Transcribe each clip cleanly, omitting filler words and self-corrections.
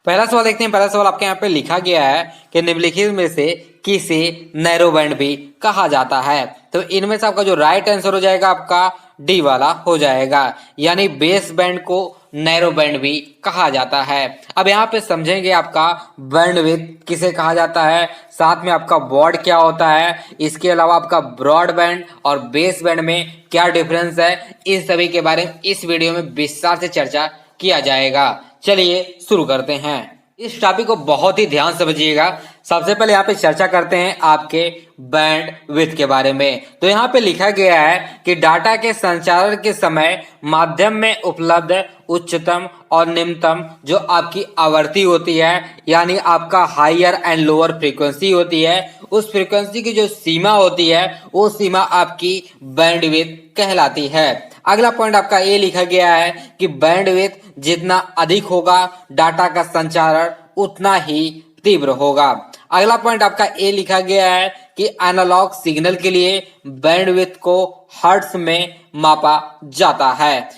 पहला सवाल देखते हैं। पहला सवाल आपके यहाँ पे लिखा गया है कि निम्नलिखित में से किसे नैरो बैंड भी कहा जाता है। तो इनमें से आपका जो राइट आंसर हो जाएगा आपका डी वाला हो जाएगा, यानी बेस बैंड को नैरो बैंड भी कहा जाता है। अब यहाँ पे समझेंगे आपका बैंडविड्थ किसे कहा जाता है, साथ में आपका बॉड क्या होता है, इसके अलावा आपका ब्रॉड बैंड और बेस बैंड में क्या डिफरेंस है, इन सभी के बारे में इस वीडियो में विस्तार से चर्चा किया जाएगा। चलिए शुरू करते हैं। इस टॉपिक को बहुत ही ध्यान से समझिएगा। सबसे पहले यहाँ पे चर्चा करते हैं आपके बैंड विड्थ के बारे में। तो यहाँ पे लिखा गया है कि डाटा के संचारण के समय माध्यम में उपलब्ध उच्चतम और निम्नतम जो आपकी आवृत्ति होती है, यानी आपका हायर एंड लोअर फ्रीक्वेंसी होती है, उस फ्रीक्वेंसी की जो सीमा होती है वो सीमा आपकी बैंडविड्थ कहलाती है। अगला पॉइंट आपका ये लिखा गया है कि बैंडविड्थ जितना अधिक होगा डाटा का संचारण उतना ही तीव्र होगा। अगला पॉइंट आपका ये लिखा गया है कि एनालॉग सिग्नल के लिए बैंडविड्थ को हर्ट्ज में मापा जाता है।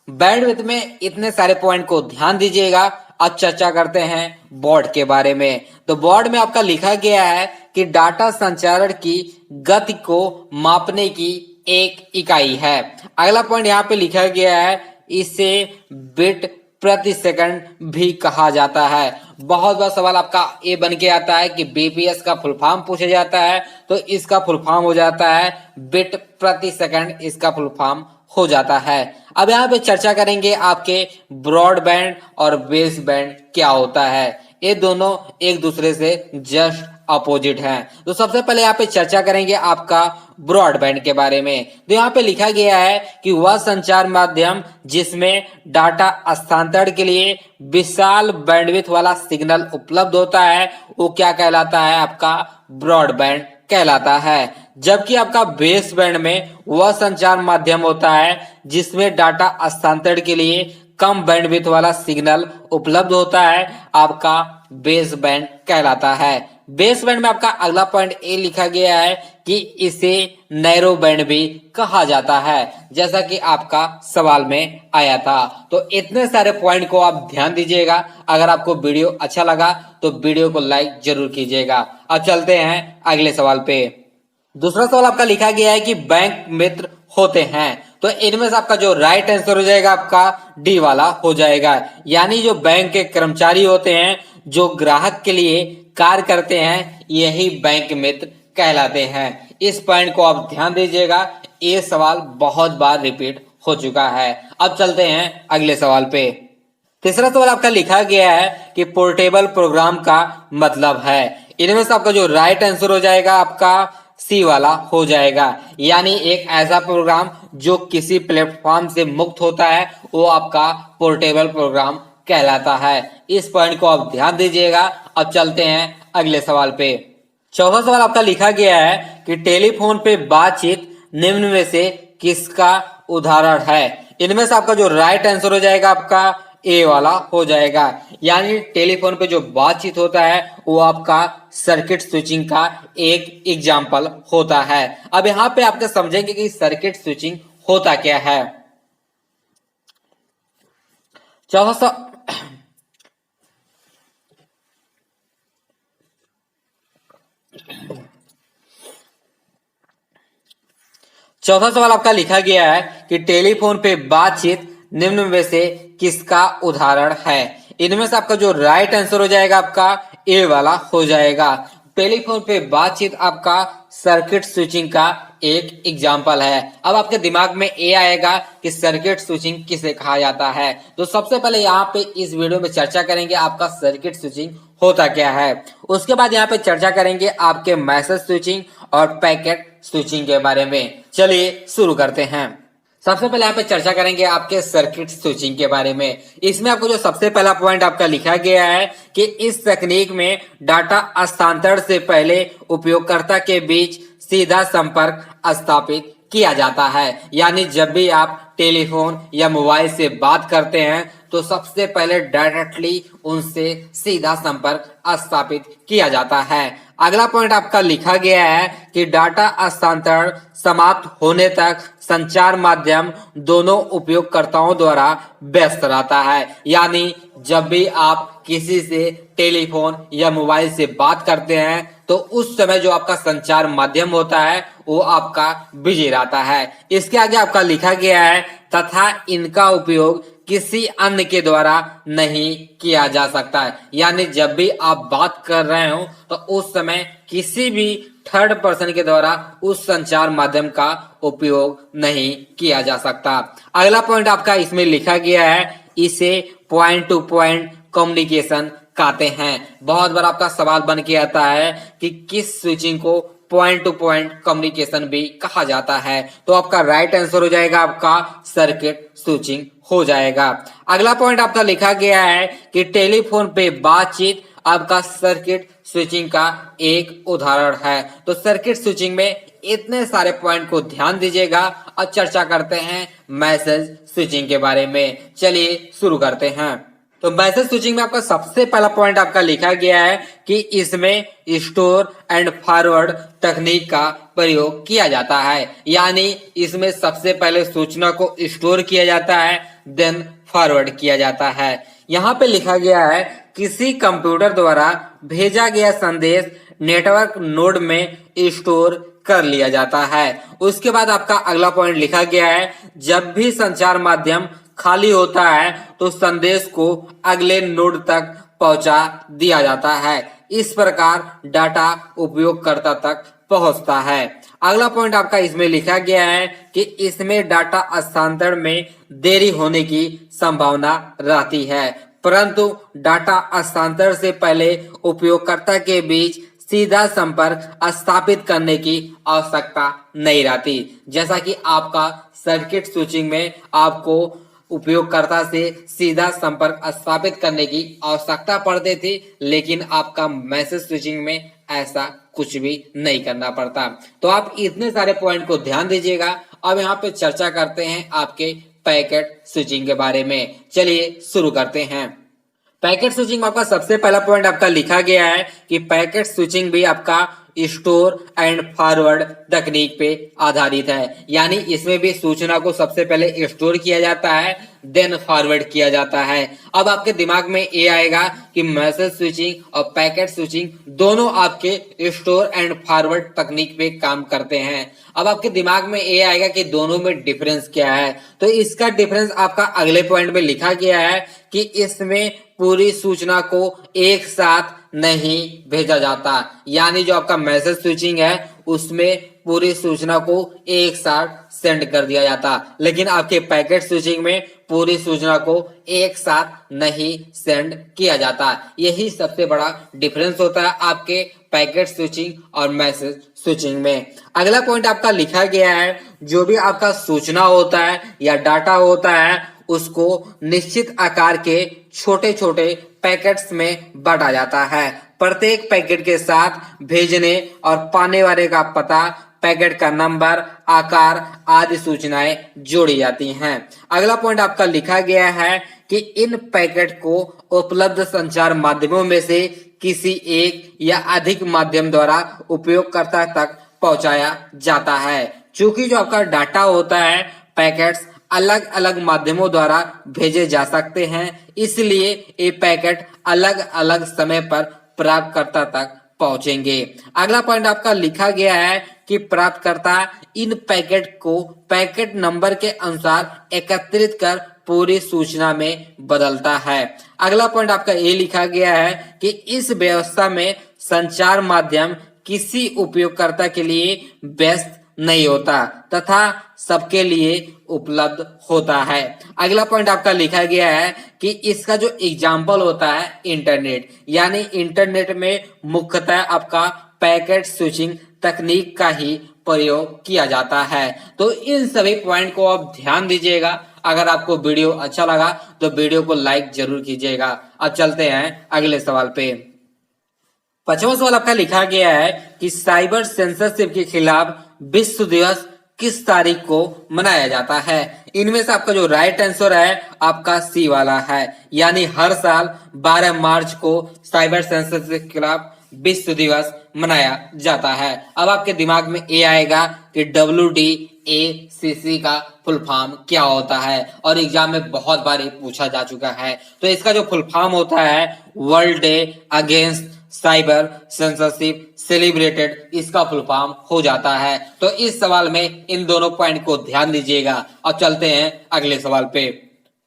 बैंडविड्थ में इतने सारे पॉइंट को ध्यान दीजिएगा। अब चर्चा करते हैं बॉड के बारे में। तो बॉड में आपका लिखा गया है कि डाटा संचारण की गति को मापने की एक इकाई है। अगला पॉइंट यहाँ पे लिखा गया है इसे बिट प्रति सेकंड भी कहा जाता है। बहुत बार सवाल आपका ये बन के आता है कि बीपीएस का फुल फॉर्म पूछा जाता है, तो इसका फुल फॉर्म हो जाता है बिट प्रति सेकंड, इसका फुल फॉर्म हो जाता है। अब यहाँ पे चर्चा करेंगे आपके ब्रॉडबैंड और बेस बैंड क्या होता है। ये दोनों एक दूसरे से जस्ट अपोजिट हैं। तो सबसे पहले यहाँ पे चर्चा करेंगे आपका ब्रॉडबैंड के बारे में। तो यहाँ पे लिखा गया है कि वह संचार माध्यम जिसमें डाटा हस्तांतरण के लिए विशाल बैंडविड्थ वाला सिग्नल उपलब्ध होता है वो क्या कहलाता है, आपका ब्रॉडबैंड कहलाता है। जबकि आपका बेस बैंड में वह संचार माध्यम होता है जिसमें डाटा हस्तांतरण के लिए कम बैंडविड्थ वाला सिग्नल उपलब्ध होता है, आपका बेस बैंड कहलाता है। बेस बैंड में आपका अगला पॉइंट ए लिखा गया है कि इसे नैरो बैंड भी कहा जाता है, जैसा कि आपका सवाल में आया था। तो इतने सारे पॉइंट को आप ध्यान दीजिएगा। अगर आपको वीडियो अच्छा लगा तो वीडियो को लाइक जरूर कीजिएगा। अब चलते हैं अगले सवाल पे। दूसरा सवाल आपका लिखा गया है कि बैंक मित्र होते हैं। तो इनमें से आपका जो राइट आंसर हो जाएगा आपका डी वाला हो जाएगा, यानी जो बैंक के कर्मचारी होते हैं जो ग्राहक के लिए कार्य करते हैं यही बैंक मित्र कहलाते हैं। इस पॉइंट को आप ध्यान दीजिएगा, ये सवाल बहुत बार रिपीट हो चुका है। अब चलते हैं अगले सवाल पे। तीसरा सवाल आपका लिखा गया है कि पोर्टेबल प्रोग्राम का मतलब है। इनमें से आपका जो राइट आंसर हो जाएगा आपका सी वाला हो जाएगा, यानी एक ऐसा प्रोग्राम जो किसी प्लेटफॉर्म से मुक्त होता है वो आपका पोर्टेबल प्रोग्राम कहलाता है। इस पॉइंट को आप ध्यान दीजिएगा। अब चलते हैं अगले सवाल पे। चौथा सवाल आपका लिखा गया है कि टेलीफोन पे बातचीत निम्न में से किसका उदाहरण है। इनमें से आपका जो राइट आंसर हो जाएगा आपका ए वाला हो जाएगा, यानी टेलीफोन पे जो बातचीत होता है वो आपका सर्किट स्विचिंग का एक एग्जाम्पल होता है। अब यहाँ पे आपके समझेंगे कि सर्किट स्विचिंग होता क्या है। चौथा सवाल आपका लिखा गया है कि टेलीफोन पे बातचीत निम्न में से किसका उदाहरण है। इनमें से आपका जो राइट आंसर हो जाएगा आपका ए वाला हो जाएगा। टेलीफोन पे बातचीत आपका सर्किट स्विचिंग का एक एग्जाम्पल है। अब आपके दिमाग में ये आएगा कि सर्किट स्विचिंग किसे कहा जाता है। तो सबसे पहले यहाँ पे इस वीडियो में चर्चा करेंगे आपका सर्किट स्विचिंग होता क्या है। उसके बाद यहाँ पे चर्चा करेंगे आपके मैसेज स्विचिंग और पैकेट स्विचिंग के बारे में। चलिए शुरू करते हैं। सबसे पहले यहाँ पे चर्चा करेंगे आपके सर्किट स्विचिंग के बारे में। इसमें आपको जो सबसे पहला पॉइंट आपका लिखा गया है कि इस तकनीक में डाटा हस्तांतरण से पहले उपयोगकर्ता के बीच सीधा संपर्क स्थापित किया जाता है, यानी जब भी आप टेलीफोन या मोबाइल से बात करते हैं तो सबसे पहले डायरेक्टली उनसे सीधा संपर्क स्थापित किया जाता है। अगला पॉइंट आपका लिखा गया है कि डाटा हस्तांतरण समाप्त होने तक संचार माध्यम दोनों उपयोगकर्ताओं द्वारा व्यस्त रहता है, यानी जब भी आप किसी से टेलीफोन या मोबाइल से बात करते हैं तो उस समय जो आपका संचार माध्यम होता है वो आपका बिजी रहता है। इसके आगे आपका लिखा गया है तथा इनका उपयोग किसी अन्य के द्वारा नहीं किया जा सकता है। यानी जब भी आप बात कर रहे हो तो उस समय किसी भी थर्ड पर्सन के द्वारा उस संचार माध्यम का उपयोग नहीं किया जा सकता। अगला पॉइंट आपका इसमें लिखा गया है, इसे पॉइंट टू पॉइंट कम्युनिकेशन कहते हैं। बहुत बार आपका सवाल बन के आता है कि किस स्विचिंग को पॉइंट टू पॉइंट कम्युनिकेशन भी कहा जाता है। तो आपका राइट आंसर हो जाएगा आपका सर्किट स्विचिंग हो जाएगा। अगला पॉइंट आपका लिखा गया है कि टेलीफोन पे बातचीत आपका सर्किट स्विचिंग का एक उदाहरण है। तो सर्किट स्विचिंग में इतने सारे पॉइंट को ध्यान दीजिएगा और चर्चा करते हैं मैसेज स्विचिंग के बारे में। चलिए शुरू करते हैं। तो मैसेज स्विचिंग में आपका सबसे पहला पॉइंट आपका लिखा गया है कि इसमें स्टोर एंड फॉरवर्ड तकनीक का प्रयोग किया जाता है। यानी इसमें सबसे पहले सूचना को स्टोर किया जाता है, देन फॉरवर्ड किया जाता है। यहाँ पे लिखा गया है किसी कंप्यूटर द्वारा भेजा गया संदेश नेटवर्क नोड में स्टोर कर लिया जाता है। उसके बाद आपका अगला पॉइंट लिखा गया है, जब भी संचार माध्यम खाली होता है तो संदेश को अगले नोड तक पहुंचा दिया जाता है। इस प्रकार डाटा उपयोगकर्ता तक पहुंचता है। अगला पॉइंट आपका इसमें लिखा गया है कि इसमें डाटा हस्तांतरण में देरी होने की संभावना रहती है, परंतु डाटा हस्तांतरण से पहले उपयोगकर्ता के बीच सीधा संपर्क स्थापित करने की आवश्यकता नहीं रहती। जैसा कि आपका सर्किट स्विचिंग में आपको उपयोगकर्ता से सीधा संपर्क स्थापित करने की आवश्यकता पड़ती थी, लेकिन आपका मैसेज स्विचिंग में ऐसा कुछ भी नहीं करना पड़ता। तो आप इतने सारे पॉइंट को ध्यान दीजिएगा। अब यहाँ पे चर्चा करते हैं आपके पैकेट स्विचिंग के बारे में। चलिए शुरू करते हैं। पैकेट स्विचिंग में आपका सबसे पहला पॉइंट आपका लिखा गया है कि पैकेट स्विचिंग भी आपका स्टोर एंड फॉरवर्ड तकनीक पे आधारित है। यानी इसमें भी सूचना को सबसे पहले स्टोर किया जाता है, देन फॉरवर्ड किया जाता है। अब आपके दिमाग में ये आएगा कि मैसेज स्विचिंग और पैकेट स्विचिंग दोनों आपके स्टोर एंड फॉरवर्ड तकनीक पे काम करते हैं। अब आपके दिमाग में ये आएगा कि दोनों में डिफरेंस क्या है। तो इसका डिफरेंस आपका अगले पॉइंट में लिखा गया है कि इसमें पूरी सूचना को एक साथ नहीं भेजा जाता। यानी जो आपका मैसेज स्विचिंग है उसमें पूरी सूचना को एक साथ सेंड कर दिया जाता, लेकिन आपके पैकेट स्विचिंग में पूरी सूचना को एक साथ नहीं सेंड किया जाता। यही सबसे बड़ा डिफरेंस होता है आपके पैकेट स्विचिंग और मैसेज स्विचिंग में। अगला पॉइंट आपका लिखा गया है, जो भी आपका सूचना होता है या डाटा होता है उसको निश्चित आकार के छोटे छोटे पैकेट्स में बांटा जाता है। प्रत्येक पैकेट के साथ भेजने और पाने वाले का पता, पैकेट का नंबर, आकार आदि सूचनाएं जोड़ी जाती हैं। अगला पॉइंट आपका लिखा गया है कि इन पैकेट को उपलब्ध संचार माध्यमों में से किसी एक या अधिक माध्यम द्वारा उपयोगकर्ता तक पहुंचाया जाता है। चूंकि जो आपका डाटा होता है, पैकेट्स अलग अलग माध्यमों द्वारा भेजे जा सकते हैं, इसलिए ये पैकेट अलग अलग समय पर प्राप्तकर्ता तक पहुंचेंगे। अगला पॉइंट आपका लिखा गया है कि प्राप्तकर्ता इन पैकेट को पैकेट नंबर के अनुसार एकत्रित कर पूरी सूचना में बदलता है। अगला पॉइंट आपका ये लिखा गया है कि इस व्यवस्था में संचार माध्यम किसी उपयोगकर्ता के लिए व्यस्त नहीं होता तथा सबके लिए उपलब्ध होता है। अगला पॉइंट आपका लिखा गया है कि इसका जो एग्जाम्पल होता है इंटरनेट, यानी इंटरनेट में मुख्यतः आपका पैकेट स्विचिंग तकनीक का ही प्रयोग किया जाता है। तो इन सभी पॉइंट को आप ध्यान दीजिएगा। अगर आपको वीडियो अच्छा लगा तो वीडियो को लाइक जरूर कीजिएगा। अब चलते हैं अगले सवाल पे। 5वां सवाल आपका लिखा गया है कि साइबर सेंसरशिप के खिलाफ विश्व दिवस किस तारीख को मनाया जाता है। इनमें से आपका जो राइट आंसर है आपका सी वाला है। यानी हर साल 12 मार्च को साइबर सेंसरशिप के खिलाफ विश्व दिवस मनाया जाता है। अब आपके दिमाग में ये आएगा कि WDACC का फुल फॉर्म क्या होता है, और एग्जाम में बहुत बार ये पूछा जा चुका है। तो इसका जो फुल फॉर्म होता है world day against cyber censorship celebrated, इसका फुल फॉर्म हो जाता है। तो इस सवाल में इन दोनों पॉइंट को ध्यान दीजिएगा। अब चलते हैं अगले सवाल पे।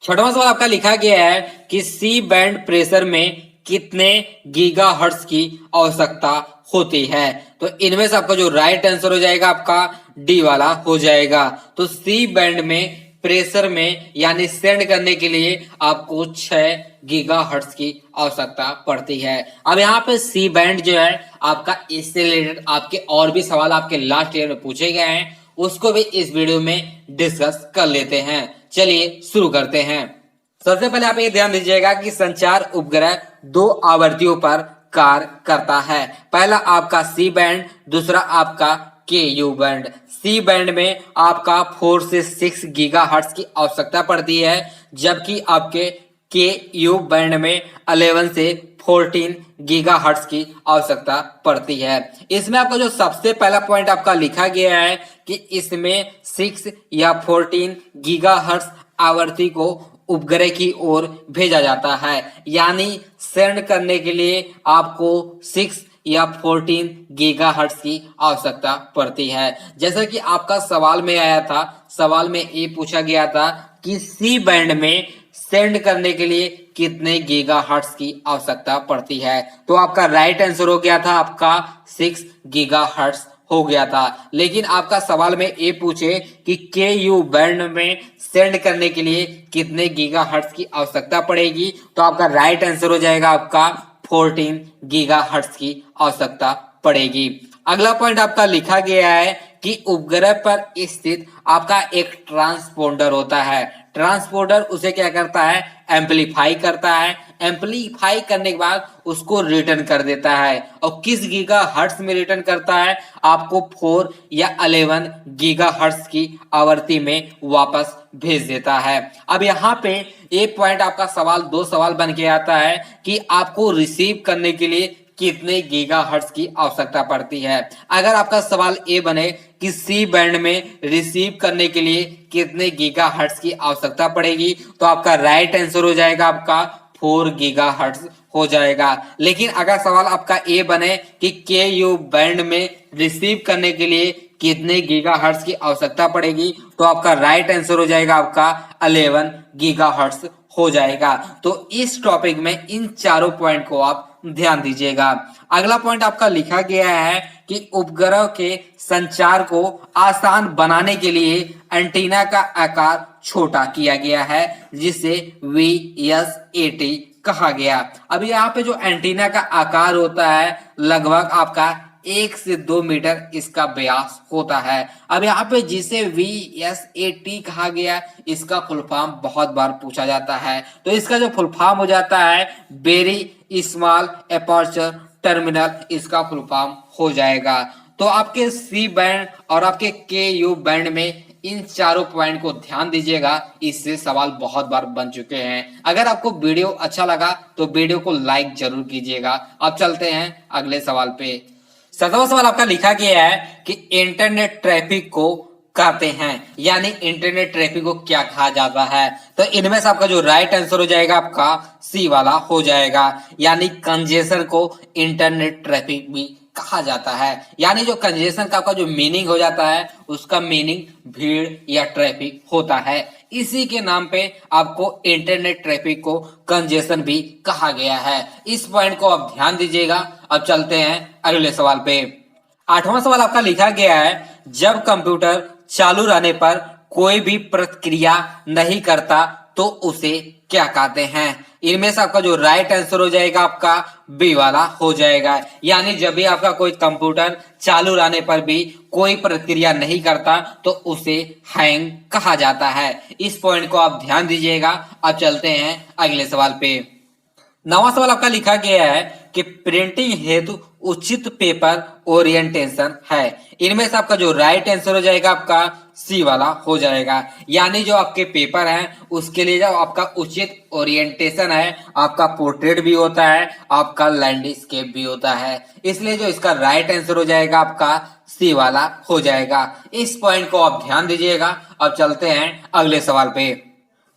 छठवां सवाल आपका लिखा गया है कि सी बैंड प्रेशर में कितने गीगाहर्ट्ज की आवश्यकता होती है। तो इनमें से आपका जो राइट आंसर हो जाएगा आपका डी वाला हो जाएगा। तो सी बैंड में प्रेशर में यानी सेंड करने के लिए आपको 6 गीगाहर्ट्ज की आवश्यकता पड़ती है। अब यहाँ पे सी बैंड जो है आपका, इससे रिलेटेड आपके और भी सवाल आपके लास्ट ईयर में पूछे गए हैं, उसको भी इस वीडियो में डिस्कस कर लेते हैं। चलिए शुरू करते हैं। सबसे पहले आप ये ध्यान दीजिएगा कि संचार उपग्रह 2 आवृत्तियों पर कार्य करता है। पहला आपका सी बैंड, दूसरा आपका के यू बैंड। सी बैंड में आपका 4 से 6 गीगाहर्ट्ज की आवश्यकता पड़ती है, जबकि आपके के यू बैंड में 11 से 14 गीगाहर्ट्ज की आवश्यकता पड़ती है। इसमें आपका जो सबसे पहला पॉइंट आपका लिखा गया है कि इसमें 6 या 14 गीगाहर्ट्ज आवृत्ति को उपग्रह की ओर भेजा जाता है, यानी सेंड करने के लिए आपको 6 या 14 गीगाहर्ट्ज की आवश्यकता पड़ती है। जैसा कि आपका सवाल में आया था, सवाल में ये पूछा गया था कि सी बैंड में सेंड करने के लिए कितने गीगाहर्ट्ज की आवश्यकता पड़ती है। तो आपका राइट आंसर हो गया था आपका 6 गीगाहर्ट्ज हो गया था। लेकिन आपका सवाल में ये पूछे कि के यू बैंड में सेंड करने के लिए कितने गीगाहर्ट्ज की आवश्यकता पड़ेगी, तो आपका राइट आंसर हो जाएगा आपका 14 गीगाहर्ट्ज की आवश्यकता पड़ेगी। अगला पॉइंट आपका लिखा गया है कि उपग्रह पर स्थित आपका एक ट्रांसपोंडर होता है। ट्रांसपोंडर उसे क्या करता है, एम्पलीफाई करता है। एम्पलीफाई करने के बाद उसको रिटर्न कर देता है, और किस गीगाहर्ट्ज में रिटर्न करता है, आपको 4 या 11 गीगाहर्ट्ज की आवृत्ति में वापस भेज देता है। अब यहाँ पे एक पॉइंट आपका सवाल, 2 सवाल बन के आता है कि आपको रिसीव करने के लिए कितने गीगाहर्ट्ज की आवश्यकता पड़ती है। अगर आपका सवाल ए बने कि सी बैंड में रिसीव करने के लिए कितने गीगाहर्ट्ज की आवश्यकता पड़ेगी, तो आपका राइट आंसर हो जाएगा आपका 4 गीगाहर्ट्ज हो जाएगा। लेकिन अगर सवाल आपका ए बने कि के यू बैंड में रिसीव करने के लिए कितने गीगाहर्ट्ज की आवश्यकता पड़ेगी, तो आपका राइट आंसर हो जाएगा आपका 11 गीगाहर्ट्ज हो जाएगा। तो इस टॉपिक में इन चारों पॉइंट को आप ध्यान दीजिएगा। अगला पॉइंट आपका लिखा गया है कि उपग्रह के संचार को आसान बनाने के लिए एंटीना का आकार छोटा किया गया है, जिसे VSAT कहा गया। अब यहाँ पे जो एंटीना का आकार होता है लगभग आपका 1 से 2 मीटर इसका व्यास होता है। अब यहाँ पे जिसे VSAT कहा गया, इसका फुल फॉर्म बहुत बार पूछा जाता है। तो इसका जो फुल फॉर्म हो जाता है वेरी स्मॉल अपर्चर टर्मिनल, इसका फुल फॉर्म हो जाएगा। तो आपके सी बैंड और आपके के यू बैंड में इन चारों पॉइंट को ध्यान दीजिएगा, इससे सवाल बहुत बार बन चुके हैं। अगर आपको वीडियो अच्छा लगा तो वीडियो को लाइक जरूर कीजिएगा। अब चलते हैं अगले सवाल पे। 7वां सवाल आपका लिखा गया है कि इंटरनेट ट्रैफिक को कहते हैं, यानी इंटरनेट ट्रैफिक को क्या कहा जाता है। तो इनमें से आपका जो राइट आंसर हो जाएगा आपका सी वाला हो जाएगा, यानी कंजेशन को इंटरनेट ट्रैफिक भी कहा जाता है। यानी जो कंजेशन का आपका जो मीनिंग हो जाता है, उसका मीनिंग भीड़ या ट्रैफिक होता है। इसी के नाम पे आपको इंटरनेट ट्रैफिक को कंजेशन भी कहा गया है। इस पॉइंट को आप ध्यान दीजिएगा। अब चलते हैं अगले सवाल पे। 8वां सवाल आपका लिखा गया है, जब कंप्यूटर चालू रहने पर कोई भी प्रतिक्रिया नहीं करता तो उसे क्या कहते हैं। इनमें से आपका जो राइट आंसर हो जाएगा आपका बी वाला हो जाएगा, यानी जब भी आपका कोई कंप्यूटर चालू रहने पर भी कोई प्रतिक्रिया नहीं करता तो उसे हैंग कहा जाता है। इस पॉइंट को आप ध्यान दीजिएगा। अब चलते हैं अगले सवाल पे। 9वां सवाल आपका लिखा गया है कि प्रिंटिंग हेतु उचित पेपर ओरिएंटेशन है। इनमें से आपका जो राइट आंसर हो जाएगा आपका सी वाला हो जाएगा। यानी जो आपके पेपर हैं उसके लिए जो आपका उचित ओरिएंटेशन है, आपका पोर्ट्रेट भी होता है, आपका लैंडस्केप भी होता है, इसलिए जो इसका राइट आंसर हो जाएगा आपका सी वाला हो जाएगा। इस पॉइंट को आप ध्यान दीजिएगा। अब चलते हैं अगले सवाल पे।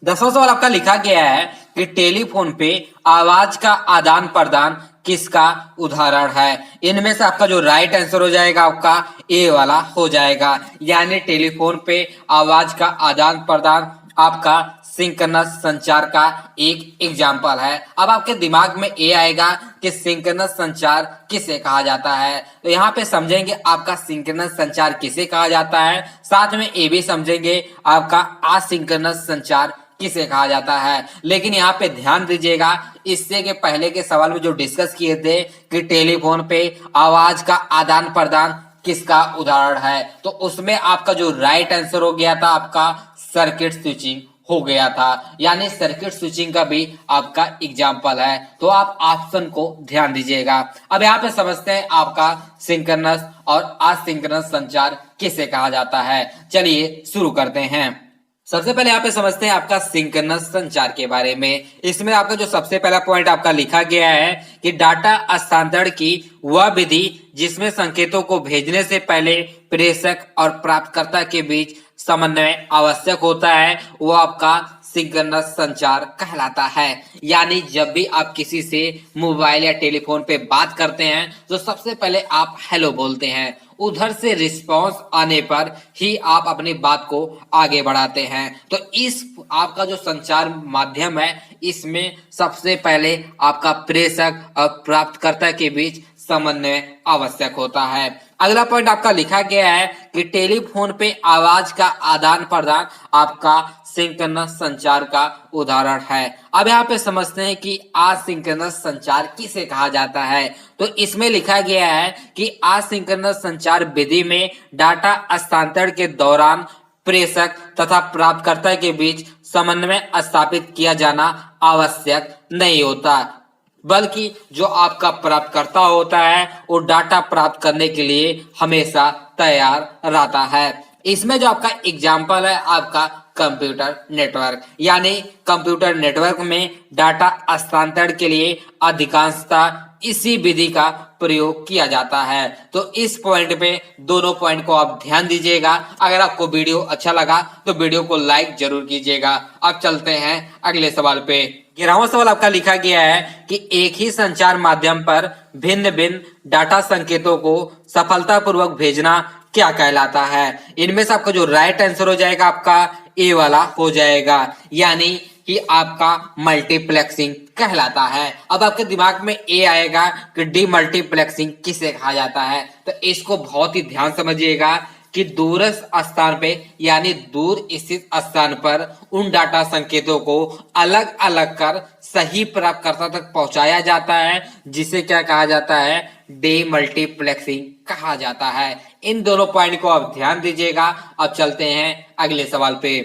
10वां सवाल आपका लिखा गया है कि टेलीफोन पे आवाज का आदान प्रदान किसका उदाहरण है। इनमें से आपका जो राइट आंसर हो जाएगा आपका ए वाला हो जाएगा। यानी टेलीफोन पे आवाज का आदान प्रदान आपका सिंक्रोनस संचार का एक एग्जाम्पल है। अब आपके दिमाग में ये आएगा कि सिंक्रोनस संचार किसे कहा जाता है, तो यहाँ पे समझेंगे आपका सिंक्रोनस संचार किसे कहा जाता है, साथ में ये भी समझेंगे आपका असिंक्रोनस संचार किसे कहा जाता है। लेकिन यहाँ पे ध्यान दीजिएगा, इससे के पहले के सवाल में जो डिस्कस किए थे कि टेलीफोन पे आवाज का आदान प्रदान किसका उदाहरण है, तो उसमें आपका जो राइट आंसर हो गया था आपका सर्किट स्विचिंग हो गया था। यानी सर्किट स्विचिंग का भी आपका एग्जाम्पल है, तो आप ऑप्शन को ध्यान दीजिएगा। अब यहाँ पे समझते हैं आपका सिंक्रोनस और असिंक्रोनस संचार किसे कहा जाता है। चलिए शुरू करते हैं। सबसे पहले यहाँ पे समझते हैं आपका सिंक्रोनस संचार के बारे में। इसमें आपका जो सबसे पहला पॉइंट आपका लिखा गया है कि डाटा हस्तांतरण की वह विधि जिसमें संकेतों को भेजने से पहले प्रेषक और प्राप्तकर्ता के बीच समन्वय आवश्यक होता है, वो आपका सिंक्रोनस संचार कहलाता है। यानी जब भी आप किसी से मोबाइल या टेलीफोन पे बात करते हैं तो सबसे पहले आप हेलो बोलते हैं, उधर से रिस्पांस आने पर ही आप अपनी बात को आगे बढ़ाते हैं। तो इस आपका जो संचार माध्यम है इसमें सबसे पहले आपका प्रेषक और प्राप्तकर्ता के बीच समन्वय आवश्यक होता है। अगला पॉइंट आपका लिखा गया है कि टेलीफोन पे आवाज का आदान प्रदान आपका सिंक्रोनस संचार का उदाहरण है। अब यहाँ पे समझते हैं कि असिंक्रोनस संचार किसे कहा जाता है। तो इसमें लिखा गया है कि असिंक्रोनस संचार विधि में डाटा हस्तांतरण के दौरान प्रेषक तथा प्राप्तकर्ता के बीच समन्वय स्थापित किया जाना आवश्यक नहीं होता, बल्कि जो आपका प्राप्तकर्ता होता है वो डाटा प्राप्त करने के लिए हमेशा तैयार रहता है। इसमें जो आपका एग्जाम्पल है आपका कंप्यूटर नेटवर्क। यानी कंप्यूटर नेटवर्क में डाटा हस्तांतरण के लिए अधिकांशतः इसी विधि का प्रयोग किया जाता है। तो इस पॉइंट पे दोनों पॉइंट को आप ध्यान दीजिएगा। अगर आपको वीडियो अच्छा लगा तो वीडियो को लाइक जरूर कीजिएगा। अब चलते हैं अगले सवाल पे। 11वां सवाल आपका लिखा गया है कि एक ही संचार माध्यम पर भिन्न भिन्न डाटा संकेतों को सफलतापूर्वक भेजना क्या कहलाता है। इनमें से आपका जो राइट आंसर हो जाएगा आपका ए वाला हो जाएगा। यानी कि आपका मल्टीप्लेक्सिंग कहलाता है। अब आपके दिमाग में ए आएगा कि डी मल्टीप्लेक्सिंग किसे कहा जाता है, तो इसको बहुत ही ध्यान समझिएगा कि दूरस्थ स्थान पे यानी दूर स्थित स्थान पर उन डाटा संकेतों को अलग अलग कर सही प्राप्तकर्ता तक पहुंचाया जाता है, जिसे क्या कहा जाता है, डीमल्टीप्लेक्सिंग कहा जाता है। इन दोनों पॉइंट को आप ध्यान दीजिएगा। अब चलते हैं अगले सवाल पे।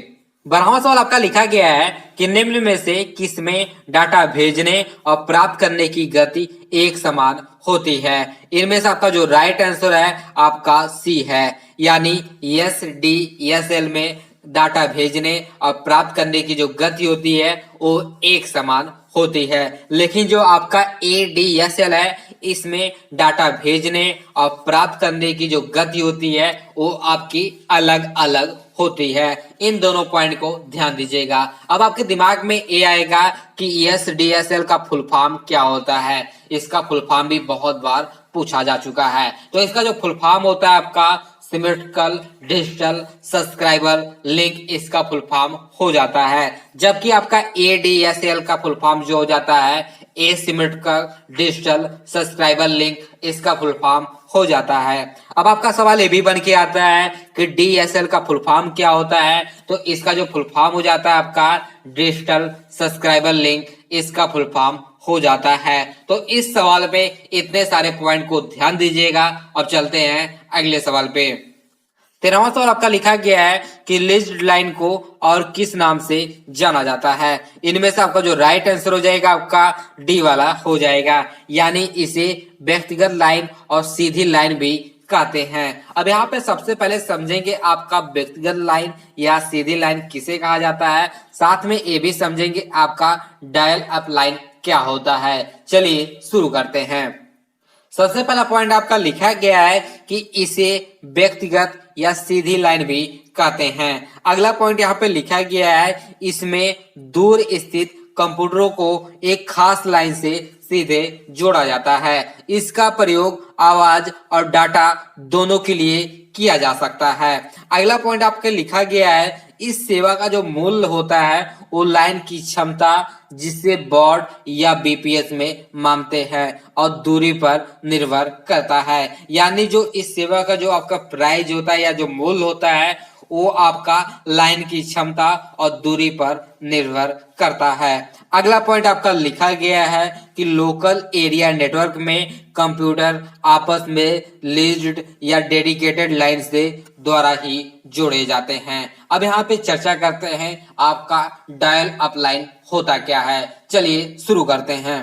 12वां सवाल आपका लिखा गया है कि निम्न में से किसमें डाटा भेजने और प्राप्त करने की गति एक समान होती है। इनमें से आपका जो राइट आंसर है आपका सी है। यानी SDSL में डाटा भेजने और प्राप्त करने की जो गति होती है वो एक समान होती है। लेकिन जो आपका ADSL है इसमें डाटा भेजने और प्राप्त करने की जो गति होती है वो आपकी अलग अलग होती है। इन दोनों पॉइंट को ध्यान दीजिएगा। अब आपके दिमाग में ये आएगा कि SDSL का फुल फॉर्म क्या होता है। इसका फुल फॉर्म भी बहुत बार पूछा जा चुका है। तो इसका जो फुल फॉर्म होता है आपका सिमेट्रिकल डिजिटल सब्सक्राइबर लिंक, इसका फुल फॉर्म हो जाता है। जबकि आपका ADSL का फुल फॉर्म जो हो जाता है एसिमेट्रिकल डिजिटल सब्सक्राइबर लिंक, इसका फुल फॉर्म हो जाता है। अब आपका सवाल ये भी बन के आता है कि DSL का फुल फॉर्म क्या होता है, तो इसका जो फुल फॉर्म हो जाता है आपका डिजिटल सब्सक्राइबर लिंक, इसका फुल फॉर्म हो जाता है। तो इस सवाल पे इतने सारे पॉइंट को ध्यान दीजिएगा। अब चलते हैं अगले सवाल पे। 13वां सवाल आपका लिखा गया है कि लिस्टेड लाइन को और किस नाम से जाना जाता है। इनमें से आपका जो राइट आंसर हो जाएगा आपका डी वाला हो जाएगा। यानी इसे व्यक्तिगत लाइन और सीधी लाइन भी कहते हैं। अब यहाँ पे सबसे पहले समझेंगे आपका व्यक्तिगत लाइन या सीधी लाइन किसे कहा जाता है, साथ में ये भी समझेंगे आपका डायल अप लाइन क्या होता है। चलिए शुरू करते हैं। सबसे पहला पॉइंट आपका लिखा गया है कि इसे व्यक्तिगत या सीधी लाइन भी कहते हैं। अगला पॉइंट यहाँ पे लिखा गया है, इसमें दूर स्थित कंप्यूटरों को एक खास लाइन से सीधे जोड़ा जाता है। इसका प्रयोग आवाज और डाटा दोनों के लिए किया जा सकता है। अगला पॉइंट आपके लिखा गया है, इस सेवा का जो मूल्य होता है वो लाइन की क्षमता जिसे बॉर्ड या बीपीएस में मापते हैं और दूरी पर निर्भर करता है। यानी जो इस सेवा का जो आपका प्राइस होता है या जो मूल्य होता है वो आपका लाइन की क्षमता और दूरी पर निर्भर करता है। अगला पॉइंट आपका लिखा गया है कि लोकल एरिया नेटवर्क में कंप्यूटर आपस में लीज्ड या डेडिकेटेड लाइन से द्वारा ही जोड़े जाते हैं। अब यहाँ पे चर्चा करते हैं आपका डायल अप लाइन होता क्या है। चलिए शुरू करते हैं।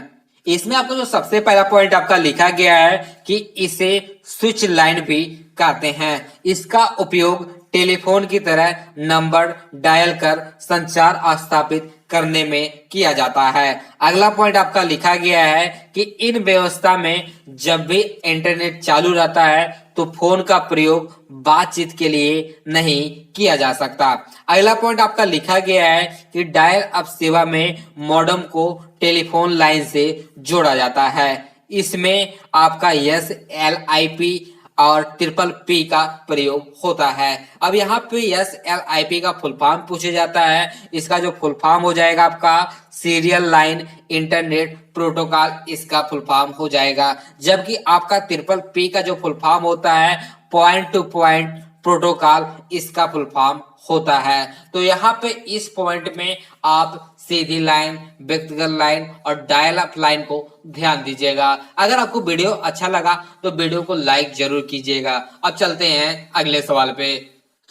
इसमें आपको जो सबसे पहला पॉइंट आपका लिखा गया है कि इसे स्विच लाइन भी कहते हैं। इसका उपयोग टेलीफोन की तरह नंबर डायल कर संचार स्थापित करने में किया जाता है। अगला पॉइंट आपका लिखा गया है कि इन व्यवस्था में जब भी इंटरनेट चालू रहता है तो फोन का प्रयोग बातचीत के लिए नहीं किया जा सकता। अगला पॉइंट आपका लिखा गया है कि डायल अप सेवा में मॉडेम को टेलीफोन लाइन से जोड़ा जाता है। इसमें आपका SLIP और PPP का प्रयोग होता है। अब यहाँ पे SLIP का फुल फॉर्म पूछा जाता है। इसका जो फुल फॉर्म हो जाएगा आपका सीरियल लाइन इंटरनेट प्रोटोकॉल, इसका फुल फॉर्म हो जाएगा। जबकि आपका PPP का जो फुल फॉर्म होता है पॉइंट टू पॉइंट प्रोटोकॉल, इसका फुल फॉर्म होता है। तो यहाँ पे इस पॉइंट में आप सीधी लाइन, व्यक्तिगत लाइन और डायल अप लाइन को ध्यान दीजिएगा। अगर आपको वीडियो अच्छा लगा तो वीडियो को लाइक जरूर कीजिएगा। अब चलते हैं अगले सवाल पे।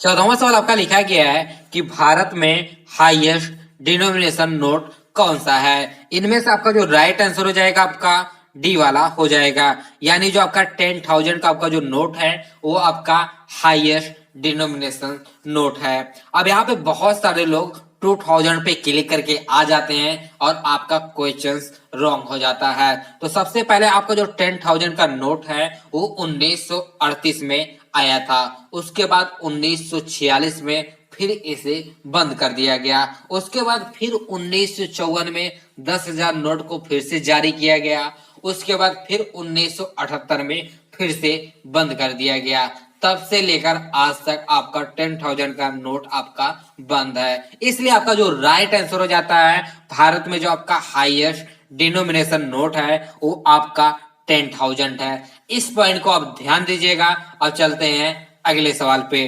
14वां सवाल आपका लिखा गया है कि भारत में हाईएस्ट डिनोमिनेशन नोट कौन सा है। इनमें से आपका जो राइट आंसर हो जाएगा आपका डी वाला हो जाएगा। यानी जो आपका 10,000 का आपका जो नोट है वो आपका हाईएस्ट डिनोमिनेशन नोट है। अब यहाँ पे बहुत सारे लोग 2000 पे क्लिक करके आ जाते हैं और आपका क्वेश्चन रॉन्ग हो जाता है। तो सबसे पहले आपका जो 10,000 का नोट है वो 1938 में आया था। उसके बाद 1946 में फिर इसे बंद कर दिया गया। उसके बाद फिर 1954 में 10,000 नोट को फिर से जारी किया गया। उसके बाद फिर 1978 में फिर से बंद कर दिया गया। तब से लेकर आज तक आपका 10,000 का नोट आपका बंद है। इसलिए आपका जो राइट आंसर हो जाता है भारत में जो आपका हाईएस्ट डिनोमिनेशन नोट है वो आपका 10,000 है। इस पॉइंट को आप ध्यान दीजिएगा। अब चलते हैं अगले सवाल पे।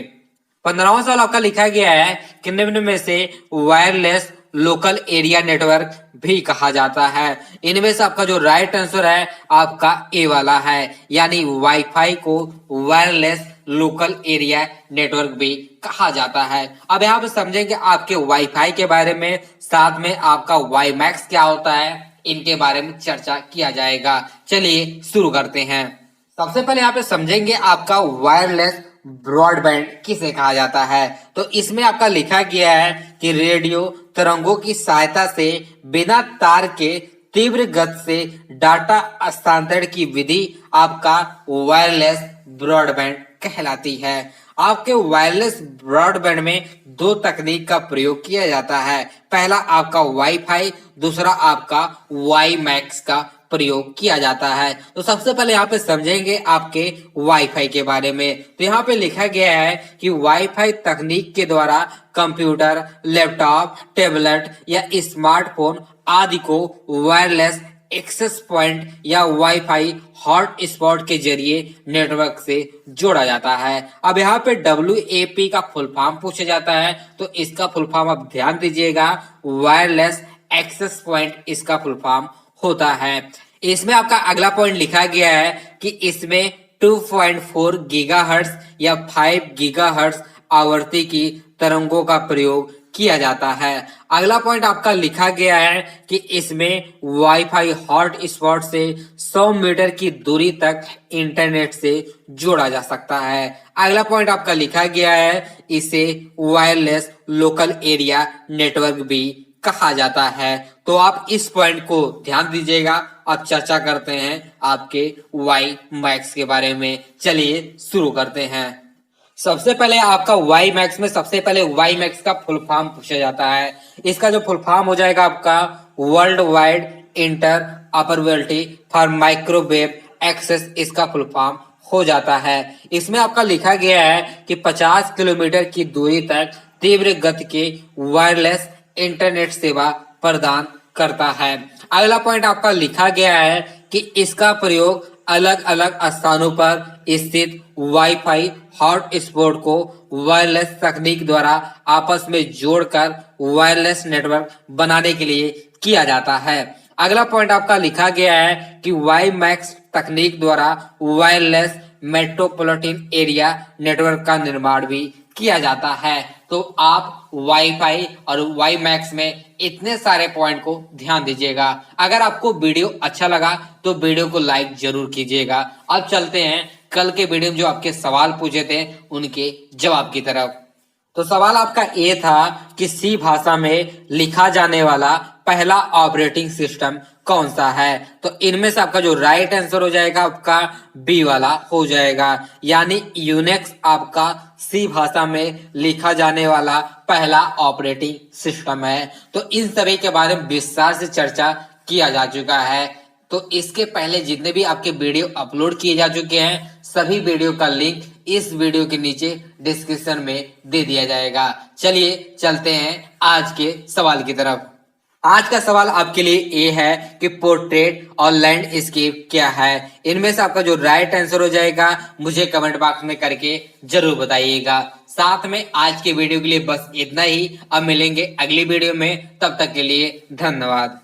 15वां सवाल आपका लिखा गया है कि निम्न में से वायरलेस लोकल एरिया नेटवर्क भी कहा जाता है। इनमें से आपका जो राइट आंसर है आपका ए वाला है। यानी वाईफाई को वायरलेस लोकल एरिया नेटवर्क भी कहा जाता है। अब यहाँ पे समझेंगे आपके वाईफाई के बारे में, साथ में आपका वाई मैक्स क्या होता है, इनके बारे में चर्चा किया जाएगा। चलिए शुरू करते हैं। सबसे पहले यहाँ पे समझेंगे आपका वायरलेस ब्रॉडबैंड किसे कहा जाता है। तो इसमें आपका लिखा गया है कि रेडियो तरंगों की सहायता से बिना तार के तीव्र गति से डाटा हस्तांतरण की विधि आपका वायरलेस ब्रॉडबैंड कहलाती है। आपके वायरलेस ब्रॉडबैंड में दो तकनीक का प्रयोग किया जाता है। पहला आपका वाईफाई, दूसरा आपका वाई मैक्स का प्रयोग किया जाता है। तो सबसे पहले यहाँ पे समझेंगे आपके वाईफाई के बारे में। तो यहाँ पे लिखा गया है कि वाईफाई तकनीक के द्वारा कंप्यूटर, लैपटॉप, टैबलेट या स्मार्टफोन आदि को वायरलेस एक्सेस पॉइंट या वाईफाई हॉटस्पॉट के जरिए नेटवर्क से जोड़ा जाता है। अब यहाँ पे WAP का फुल फॉर्म पूछा जाता है। तो इसका फुल फॉर्म आप ध्यान दीजिएगा, वायरलेस एक्सेस पॉइंट इसका फुल फॉर्म होता है। इसमें आपका अगला पॉइंट लिखा गया है कि इसमें 2.4 गीगाहर्ट्ज या 5 गीगाहर्ट्ज आवृत्ति की तरंगों का प्रयोग किया जाता है। अगला पॉइंट आपका लिखा गया है कि इसमें वाईफाई हॉटस्पॉट से 100 मीटर की दूरी तक इंटरनेट से जोड़ा जा सकता है। अगला पॉइंट आपका लिखा गया है इसे वायरलेस लोकल एरिया नेटवर्क भी कहा जाता है। तो आप इस पॉइंट को ध्यान दीजिएगा। अब चर्चा करते हैं आपके वाई मैक्स के बारे में। चलिए शुरू करते हैं। सबसे पहले आपका वाई मैक्स में सबसे पहले वाई मैक्स का फुल फॉर्म पूछा जाता है। इसका जो फुल फॉर्म हो जाएगा आपका world wide inter operability for microwave access, इसका फुल फॉर्म हो जाता है। इसमें आपका लिखा गया है कि 50 किलोमीटर की दूरी तक तीव्र गति के वायरलेस इंटरनेट सेवा प्रदान करता है। अगला पॉइंट आपका लिखा गया है कि इसका प्रयोग अलग अलग स्थानों पर स्थित वाईफाई हॉटस्पॉट को वायरलेस तकनीक द्वारा आपस में जोड़कर वायरलेस नेटवर्क बनाने के लिए किया जाता है। अगला पॉइंट आपका लिखा गया है कि वाई मैक्स तकनीक द्वारा वायरलेस मेट्रोपॉलिटन एरिया नेटवर्क का निर्माण भी किया जाता है। तो आप वाईफाई और वाई मैक्स में इतने सारे पॉइंट को ध्यान दीजिएगा। अगर आपको वीडियो अच्छा लगा तो वीडियो को लाइक जरूर कीजिएगा। अब चलते हैं कल के वीडियो में जो आपके सवाल पूछे थे उनके जवाब की तरफ। तो सवाल आपका ये था कि सी भाषा में लिखा जाने वाला पहला ऑपरेटिंग सिस्टम कौन सा है। तो इनमें से आपका जो राइट आंसर हो जाएगा आपका बी वाला हो जाएगा, यानी यूनिक्स आपका सी भाषा में लिखा जाने वाला पहला ऑपरेटिंग सिस्टम है। तो इन सभी के बारे में विस्तार से चर्चा किया जा चुका है। तो इसके पहले जितने भी आपके वीडियो अपलोड किए जा चुके हैं सभी वीडियो का लिंक इस वीडियो के नीचे डिस्क्रिप्शन में दे दिया जाएगा। चलिए चलते हैं आज के सवाल की तरफ। आज का सवाल आपके लिए ये है कि पोर्ट्रेट और लैंडस्केप क्या है। इनमें से आपका जो राइट आंसर हो जाएगा मुझे कमेंट बॉक्स में करके जरूर बताइएगा। साथ में आज के वीडियो के लिए बस इतना ही। अब मिलेंगे अगली वीडियो में, तब तक के लिए धन्यवाद।